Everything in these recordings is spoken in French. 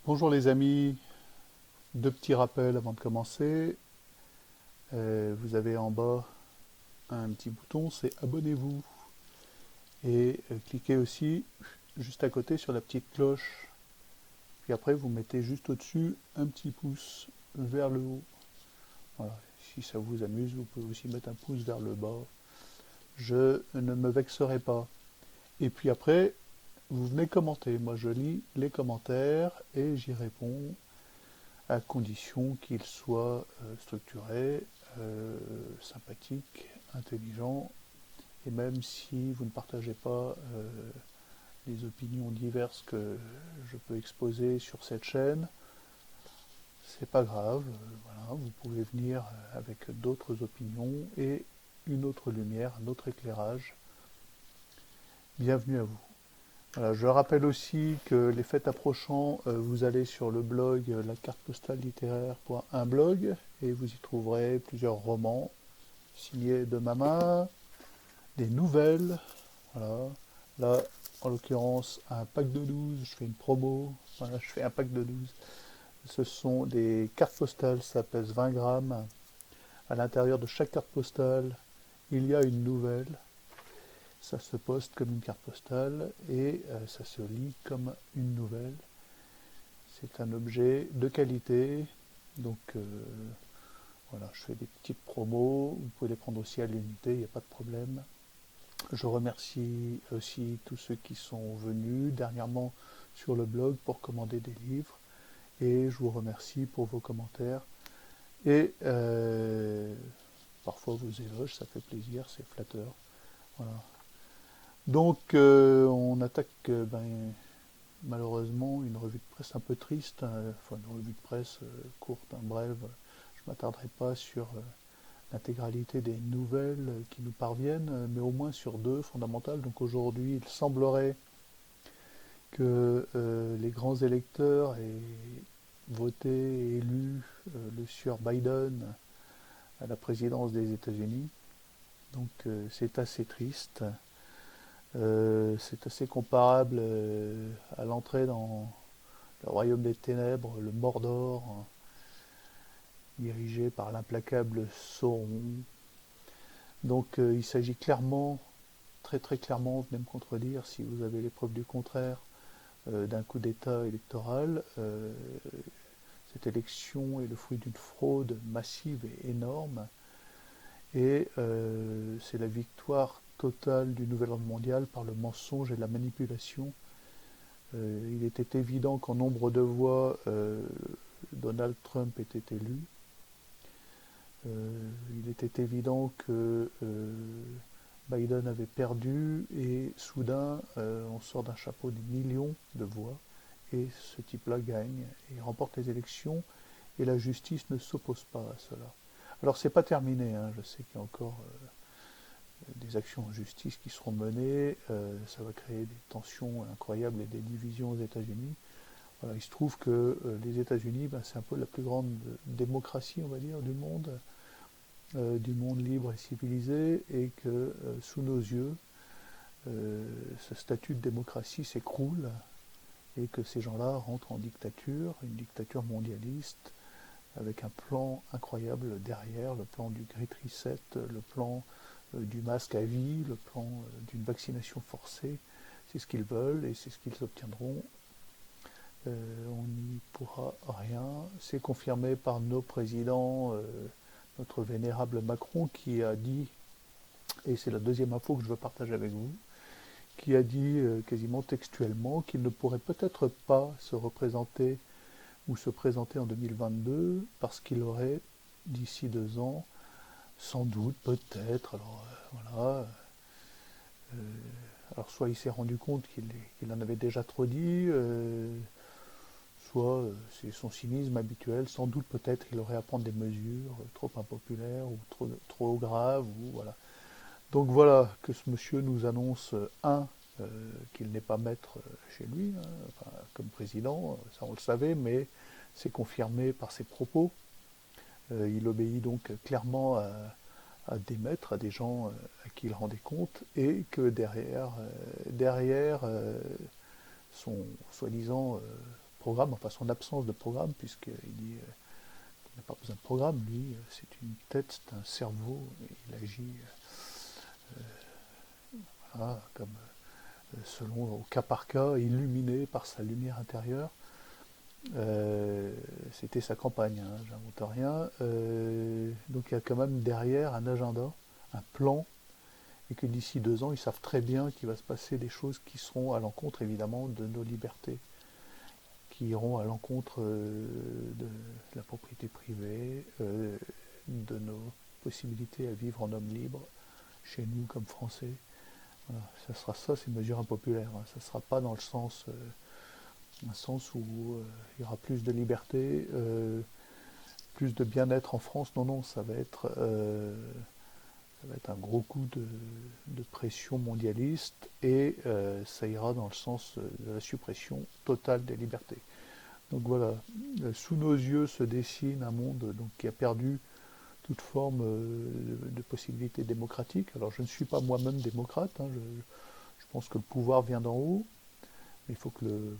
Bonjour les amis, deux petits rappels avant de commencer. Vous avez en bas un petit bouton, c'est abonnez-vous. Et cliquez aussi juste à côté sur la petite cloche. Puis après, vous mettez juste au-dessus un petit pouce vers le haut. Voilà. Si ça vous amuse, vous pouvez aussi mettre un pouce vers le bas. Je ne me vexerai pas. Et puis après, vous venez commenter. Moi, je lis les commentaires et j'y réponds à condition qu'il soit structuré, sympathique, intelligent, et même si vous ne partagez pas les opinions diverses que je peux exposer sur cette chaîne, c'est pas grave, voilà, vous pouvez venir avec d'autres opinions et une autre lumière, un autre éclairage. Bienvenue à vous. Voilà, je rappelle aussi que les fêtes approchant, vous allez sur le blog la carte postale littéraire.un blog et vous y trouverez plusieurs romans signés de ma main, des nouvelles, voilà. Là, en l'occurrence, un pack de 12, je fais une promo, voilà, je fais un pack de 12. Ce sont des cartes postales, ça pèse 20 grammes. À l'intérieur de chaque carte postale, il y a une nouvelle. Ça se poste comme une carte postale et ça se lit comme une nouvelle. C'est un objet de qualité, donc voilà, je fais des petites promos, vous pouvez les prendre aussi à l'unité, il n'y a pas de problème. Je remercie aussi tous ceux qui sont venus dernièrement sur le blog pour commander des livres et je vous remercie pour vos commentaires et parfois vos éloges, ça fait plaisir, c'est flatteur. Voilà. Donc on attaque malheureusement une revue de presse un peu triste, enfin une revue de presse courte, brève. Je ne m'attarderai pas sur l'intégralité des nouvelles qui nous parviennent, mais au moins sur deux fondamentales. Donc aujourd'hui, il semblerait que les grands électeurs aient voté et élu le sieur Biden à la présidence des États-Unis. Donc c'est assez triste. C'est assez comparable à l'entrée dans le royaume des ténèbres, le Mordor, dirigé par l'implacable Sauron. Donc il s'agit clairement, très très clairement, venez me contredire si vous avez les preuves du contraire, d'un coup d'État électoral. Cette élection est le fruit d'une fraude massive et énorme. Et c'est la victoire totale du nouvel ordre mondial par le mensonge et la manipulation. Il était évident qu'en nombre de voix, Donald Trump était élu. Il était évident que Biden avait perdu et soudain on sort d'un chapeau des millions de voix et ce type-là gagne et remporte les élections et la justice ne s'oppose pas à cela. Alors c'est pas terminé, hein. Je sais qu'il y a encore des actions en justice qui seront menées, ça va créer des tensions incroyables et des divisions aux États-Unis. Voilà, il se trouve que les États-Unis, c'est un peu la plus grande démocratie, on va dire, du monde libre et civilisé, et que sous nos yeux, ce statut de démocratie s'écroule, et que ces gens-là rentrent en dictature, une dictature mondialiste, avec un plan incroyable derrière, le plan du Great Reset, le plan du masque à vie, le plan d'une vaccination forcée. C'est ce qu'ils veulent et c'est ce qu'ils obtiendront. On n'y pourra rien. C'est confirmé par nos présidents, notre vénérable Macron qui a dit, et c'est la deuxième info que je veux partager avec vous, qui a dit quasiment textuellement qu'il ne pourrait peut-être pas se représenter ou se présenter en 2022 parce qu'il aurait, d'ici 2 ans, sans doute, peut-être, alors voilà, euh, alors soit il s'est rendu compte qu'il en avait déjà trop dit, soit c'est son cynisme habituel, sans doute peut-être il aurait à prendre des mesures trop impopulaires ou trop graves, ou voilà. Donc voilà, que ce monsieur nous annonce, qu'il n'est pas maître chez lui, hein, enfin, comme président, ça on le savait, mais c'est confirmé par ses propos. Il obéit donc clairement à des maîtres, à des gens à qui il rendait compte, et que derrière son soi-disant programme, enfin son absence de programme, puisqu'il dit qu'il n'a pas besoin de programme, lui, c'est une tête, c'est un cerveau, il agit voilà, comme selon au cas par cas, illuminé par sa lumière intérieure. C'était sa campagne, hein, j'invente rien. Donc il y a quand même derrière un agenda, un plan, et que d'ici 2 ans, ils savent très bien qu'il va se passer des choses qui seront à l'encontre évidemment de nos libertés, qui iront à l'encontre de la propriété privée, de nos possibilités à vivre en homme libre, chez nous comme Français. Voilà, ça sera ça, ces mesures impopulaires. Hein. Ça ne sera pas dans le sens, un sens où il y aura plus de liberté, plus de bien-être en France. Non, non, ça va être un gros coup de pression mondialiste et ça ira dans le sens de la suppression totale des libertés. Donc voilà, sous nos yeux se dessine un monde donc, qui a perdu toute forme de possibilité démocratique. Alors je ne suis pas moi-même démocrate, hein, je pense que le pouvoir vient d'en haut, mais il faut que le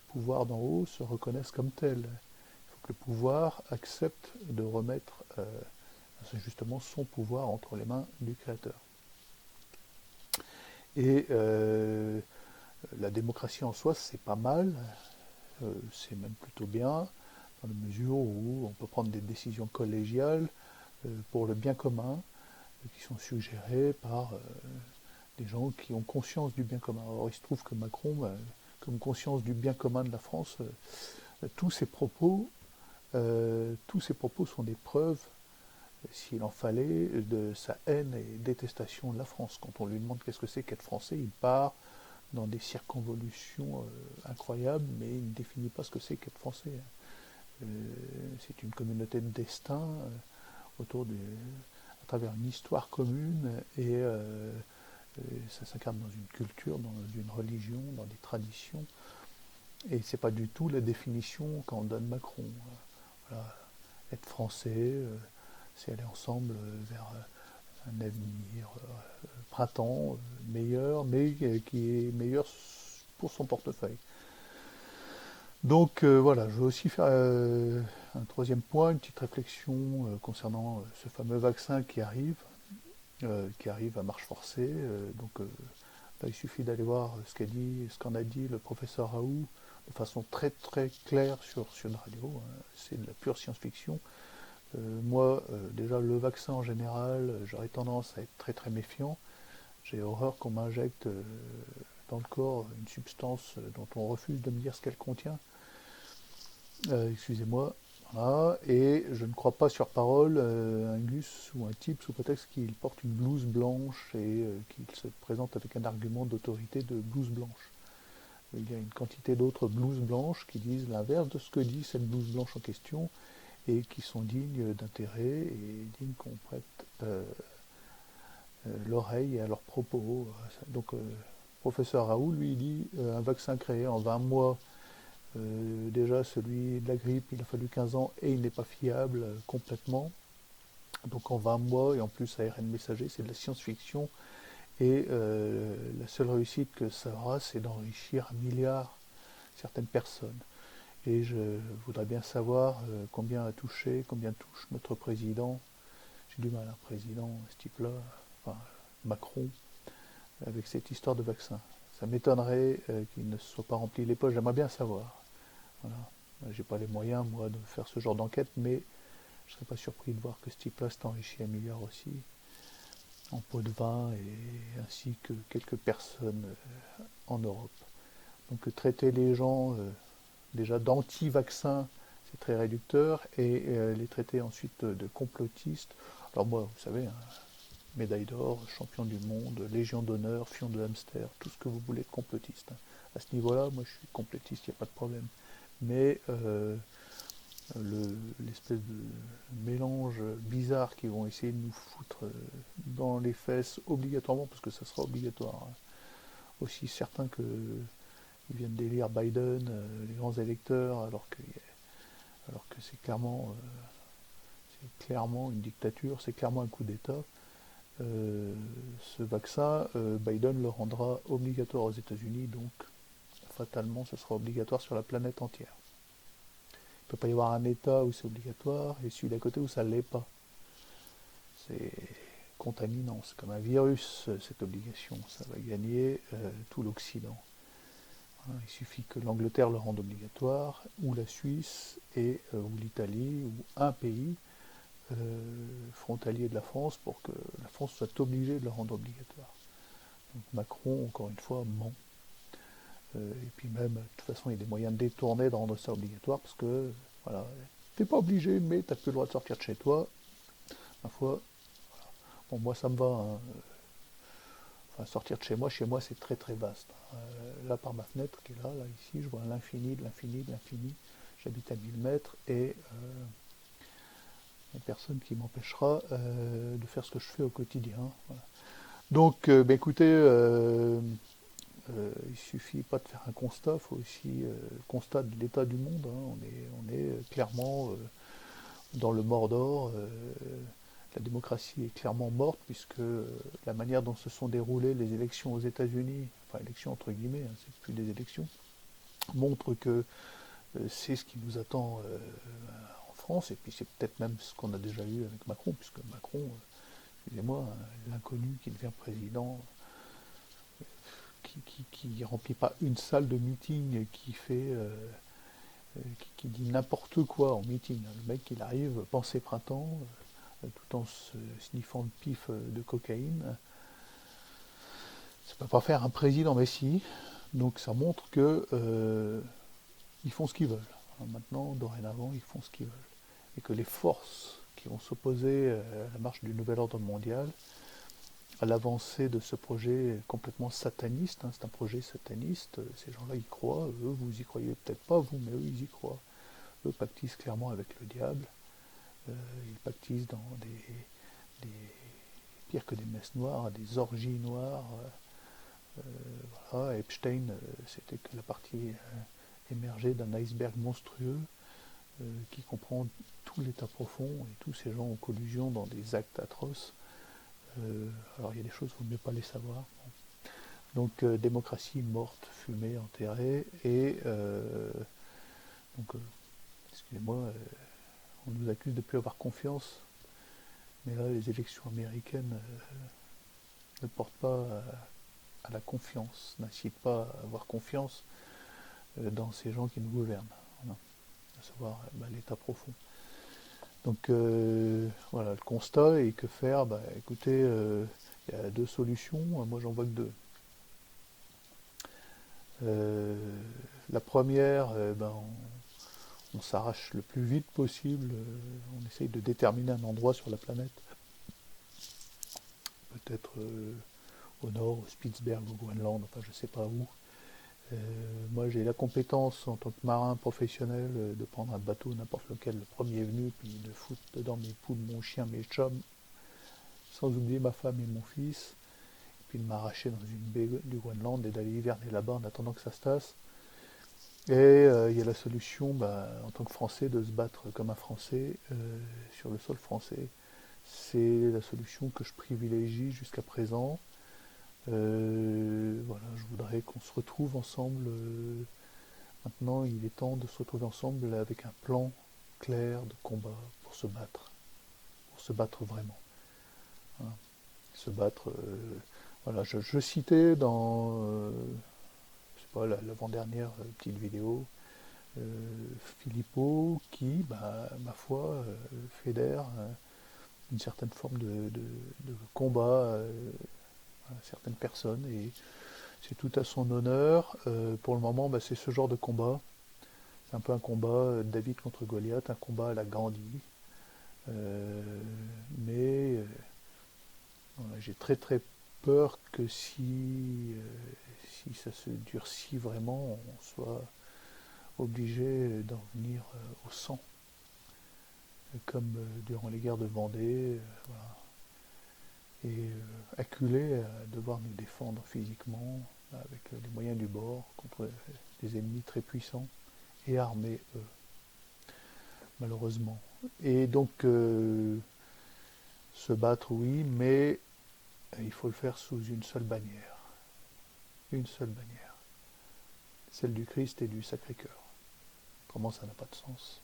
pouvoir d'en haut se reconnaisse comme tel. Il faut que le pouvoir accepte de remettre justement son pouvoir entre les mains du Créateur. Et la démocratie en soi, c'est pas mal, c'est même plutôt bien, dans la mesure où on peut prendre des décisions collégiales pour le bien commun, qui sont suggérées par des gens qui ont conscience du bien commun. Or, il se trouve que Macron, comme conscience du bien commun de la France, tous ses propos sont des preuves, s'il en fallait, de sa haine et détestation de la France. Quand on lui demande qu'est-ce que c'est qu'être français, il part dans des circonvolutions incroyables, mais il ne définit pas ce que c'est qu'être français. C'est une communauté de destin à travers une histoire commune et ça s'incarne dans une culture, dans une religion, dans des traditions. Et c'est pas du tout la définition qu'en donne Macron. Voilà. Être français, c'est aller ensemble vers un avenir, printemps meilleur, mais qui est meilleur pour son portefeuille. Donc voilà, je veux aussi faire un troisième point, une petite réflexion concernant ce fameux vaccin qui arrive à marche forcée. Donc là, il suffit d'aller voir ce qu'en a dit le professeur Raoult de façon très très claire sur une radio. Hein. C'est de la pure science-fiction. Moi, déjà, le vaccin en général, j'aurais tendance à être très très méfiant. J'ai horreur qu'on m'injecte dans le corps une substance dont on refuse de me dire ce qu'elle contient. Excusez-moi. Voilà. Et je ne crois pas sur parole un gus ou un type sous prétexte qu'il porte une blouse blanche et qu'il se présente avec un argument d'autorité de blouse blanche. Il y a une quantité d'autres blouses blanches qui disent l'inverse de ce que dit cette blouse blanche en question et qui sont dignes d'intérêt et dignes qu'on prête l'oreille à leurs propos. Donc, professeur Raoult, lui, il dit un vaccin créé en 20 mois, déjà celui de la grippe, il a fallu 15 ans et il n'est pas fiable complètement. Donc en 20 mois, et en plus ARN messager, c'est de la science-fiction. Et la seule réussite que ça aura, c'est d'enrichir un milliard certaines personnes. Et je voudrais bien savoir combien touche notre président. J'ai du mal, un président, ce type-là, enfin Macron, avec cette histoire de vaccin. Ça m'étonnerait qu'il ne se soit pas rempli les poches, j'aimerais bien savoir. Voilà. J'ai pas les moyens, moi, de faire ce genre d'enquête, mais je serais pas surpris de voir que ce type-là s'est enrichi un milliard aussi, en pot de vin, et ainsi que quelques personnes en Europe. Donc traiter les gens déjà d'anti-vaccins, c'est très réducteur, et les traiter ensuite de complotistes. Alors moi, vous savez, hein, médaille d'or, champion du monde, légion d'honneur, fion de hamster, tout ce que vous voulez de complotiste. Hein. À ce niveau-là, moi je suis complotiste, il n'y a pas de problème. Mais l'espèce de mélange bizarre qu'ils vont essayer de nous foutre dans les fesses obligatoirement, parce que ça sera obligatoire. Hein. Aussi certain que ils viennent d'élire Biden, les grands électeurs, alors que c'est clairement une dictature, c'est clairement un coup d'État. Ce vaccin, Biden le rendra obligatoire aux États-Unis, donc fatalement, ce sera obligatoire sur la planète entière. ne peut pas y avoir un État où c'est obligatoire et celui d'à côté où ça ne l'est pas. C'est contaminant, c'est comme un virus, cette obligation. Ça va gagner tout l'Occident. Hein, il suffit que l'Angleterre le rende obligatoire, ou la Suisse, ou l'Italie, ou un pays frontalier de la France pour que la France soit obligée de le rendre obligatoire. Donc Macron, encore une fois, ment. Et puis même, de toute façon, il y a des moyens de détourner, de rendre ça obligatoire, parce que, voilà, t'es pas obligé, mais t'as plus le droit de sortir de chez toi. Ma foi, bon, moi ça me va, hein. Enfin, sortir de chez moi c'est très très vaste. Là, par ma fenêtre qui est là, ici, je vois l'infini, de l'infini, de l'infini. J'habite à 1000 mètres et il n'y a personne qui m'empêchera de faire ce que je fais au quotidien. Voilà. Donc, écoutez, il suffit pas de faire un constat, il faut aussi constat de l'état du monde. Hein. On est clairement dans le Mordor. La démocratie est clairement morte puisque la manière dont se sont déroulées les élections aux États-Unis, enfin élections entre guillemets, hein, c'est plus des élections, montre que c'est ce qui nous attend en France, et puis c'est peut-être même ce qu'on a déjà eu avec Macron, puisque Macron, excusez-moi, l'inconnu qui devient président, qui remplit pas une salle de meeting, qui fait qui dit n'importe quoi en meeting. Le mec il arrive, pensée printemps, tout en se sniffant le pif de cocaïne. Ça peut pas faire un président Messi, donc ça montre que ils font ce qu'ils veulent. Alors maintenant, dorénavant, ils font ce qu'ils veulent. Et que les forces qui vont s'opposer à la marche du nouvel ordre mondial, à l'avancée de ce projet complètement sataniste, hein, c'est un projet sataniste, ces gens-là y croient, eux vous y croyez peut-être pas vous, mais eux ils y croient. Eux pactisent clairement avec le diable, ils pactisent dans des pire que des messes noires, des orgies noires. Voilà, Epstein, c'était que la partie émergée d'un iceberg monstrueux qui comprend tout l'état profond et tous ces gens en collusion dans des actes atroces. Alors il y a des choses, il ne vaut mieux pas les savoir. Donc démocratie morte, fumée, enterrée, et donc excusez-moi, on nous accuse de ne plus avoir confiance, mais là les élections américaines ne portent pas à la confiance, n'incitent pas à avoir confiance dans ces gens qui nous gouvernent, voilà, à savoir l'état profond. Donc voilà, le constat, et que faire, écoutez, il y a deux solutions, moi j'en vois que deux. La première, on s'arrache le plus vite possible, on essaye de déterminer un endroit sur la planète, peut-être au nord, au Spitzberg, au Groenland, enfin je sais pas où. Moi j'ai la compétence en tant que marin professionnel de prendre un bateau n'importe lequel, le premier venu, puis de foutre dedans mes poules, mon chien, mes chums, sans oublier ma femme et mon fils, et puis de m'arracher dans une baie du Groenland et d'aller hiverner là-bas en attendant que ça se tasse. Et il y a la solution, en tant que Français, de se battre comme un Français sur le sol français. C'est la solution que je privilégie jusqu'à présent. Voilà, je voudrais qu'on se retrouve ensemble. Maintenant, il est temps de se retrouver ensemble avec un plan clair de combat pour se battre vraiment. Hein. Se battre. Voilà, je citais dans je sais pas, l'avant-dernière petite vidéo Philippot qui, ma foi, fédère une certaine forme de combat à certaines personnes, et c'est tout à son honneur. Pour le moment, c'est ce genre de combat. C'est un peu un combat David contre Goliath, un combat à la Gandhi. Mais voilà, j'ai très très peur que si ça se durcit vraiment, on soit obligé d'en venir au sang, comme durant les guerres de Vendée, voilà. Et acculés à devoir nous défendre physiquement avec les moyens du bord contre des ennemis très puissants et armés, eux, malheureusement. Et donc se battre, oui, mais il faut le faire sous une seule bannière. Une seule bannière. Celle du Christ et du Sacré-Cœur. Autrement, ça n'a pas de sens.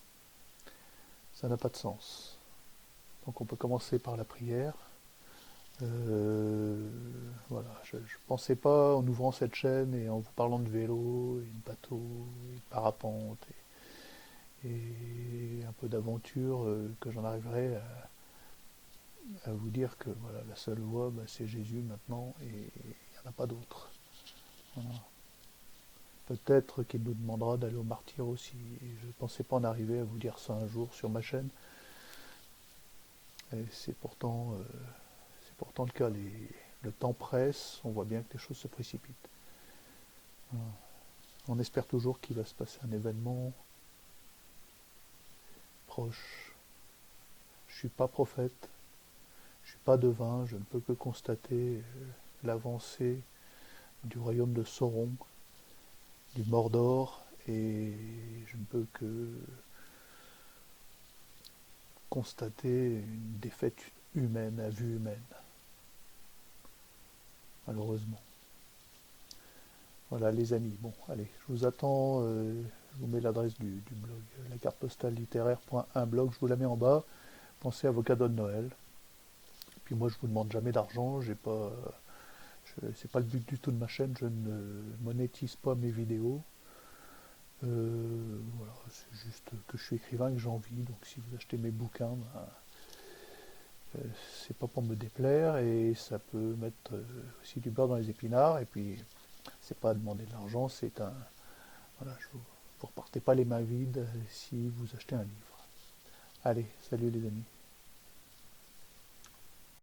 Ça n'a pas de sens. Donc on peut commencer par la prière. Voilà, je ne pensais pas en ouvrant cette chaîne et en vous parlant de vélo, et de bateau, et de parapente, et un peu d'aventure, que j'en arriverais à vous dire que voilà, la seule voie, bah, c'est Jésus maintenant, et il n'y en a pas d'autre. Voilà. Peut-être qu'il nous demandera d'aller au martyr aussi. Et je ne pensais pas en arriver à vous dire ça un jour sur ma chaîne. Et c'est pourtant le cas. Le temps presse, on voit bien que les choses se précipitent. Voilà. On espère toujours qu'il va se passer un événement proche. Je ne suis pas prophète, je ne suis pas devin, je ne peux que constater l'avancée du royaume de Sauron, du Mordor, et je ne peux que constater une défaite humaine à vue humaine, malheureusement. Voilà les amis, bon allez, je vous attends, je vous mets l'adresse du blog, la carte postale littéraire.1blog, je vous la mets en bas, pensez à vos cadeaux de Noël. Et puis moi je vous demande jamais d'argent, c'est pas le but du tout de ma chaîne, je ne monétise pas mes vidéos. Voilà, c'est juste que je suis écrivain et que j'en vis, donc si vous achetez mes bouquins, ben, c'est pas pour me déplaire et ça peut mettre aussi du beurre dans les épinards. Et puis c'est pas demander de l'argent, c'est un voilà, vous repartez pas les mains vides si vous achetez un livre. Allez, salut les amis.